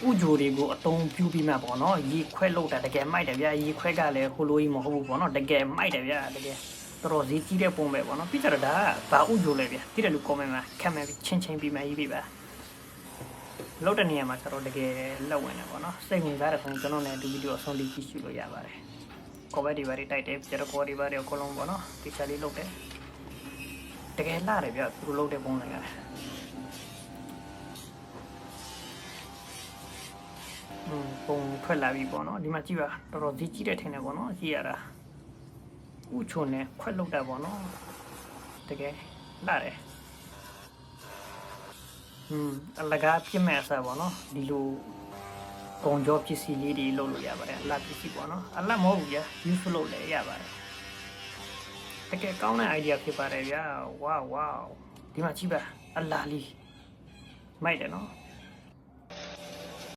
ဥဂျိုတွေကိုအတုံးပြူပြီးမှပေါ့နော်ရေခွဲလောက်တာတကယ်မိုက်တယ်ဗျာရေခွဲကလည်းဟိုလိုကြီးမဟုတ်ဘူးပေါ့နော်တကယ်မိုက်တယ်ဗျာတကယ်တော်တော်ဈေးကြီးတဲ့ပုံပဲပေါ့နော်ပြီးကြတော့ဒါကဘာဥဂျိုလဲဗျာတိတယ်လို့ comment မှာခံမယ်ချင်းချင်းပြီးမှရေးပေးပါလောက်တဲ့နေရာမှာကျတော့တကယ်လက်ဝင်တယ်ပေါ့နော်စိတ်ဝင်စားတဲ့ဆိုရင်ကျွန်တော်လည်းဒီဗီဒီယိုအဆုံးလေးကြည့်ရှုလို့ရပါတယ်ကော်ဘက်တွေပါတိုက်တယ်ကျတော့ကော်တွေပါအကုန်လုံးပေါ့နော်ဒီချာလေးလောက်တယ်တကယ်လာတယ်ဗျာသူတို့လောက်တဲ့ပုံစံရတယ်ပုံထွက်လာပြီပေါ့နော်ဒီမှာကြည့်ပါတော်တော်ဈေးကြီးတဲ့ထင်တယ်ပေါ့နော်ကြည့်ရတာဥချုံနဲ့ခွက်လောက်တာပေါ့နော်တကယ်လာတယ်အလကားပြစ်မဲ့အစားပေါ့နော်ဒီလိုပုံကြောပစ္စည်းလေးတွေလုပ်လို့ရပါတယ်အလားပစ္စည်းပေါ့နော်အလားမဟုတ်ဘူးဗျာ use လုပ်လည်းရပါတယ်တကယ်ကောင်းတဲ့ idea ဖြစ်ပါတယ်ဗျာဝါဝါဒီမှာကြည့်ပါအလားလေးမိုက်တယ်နော်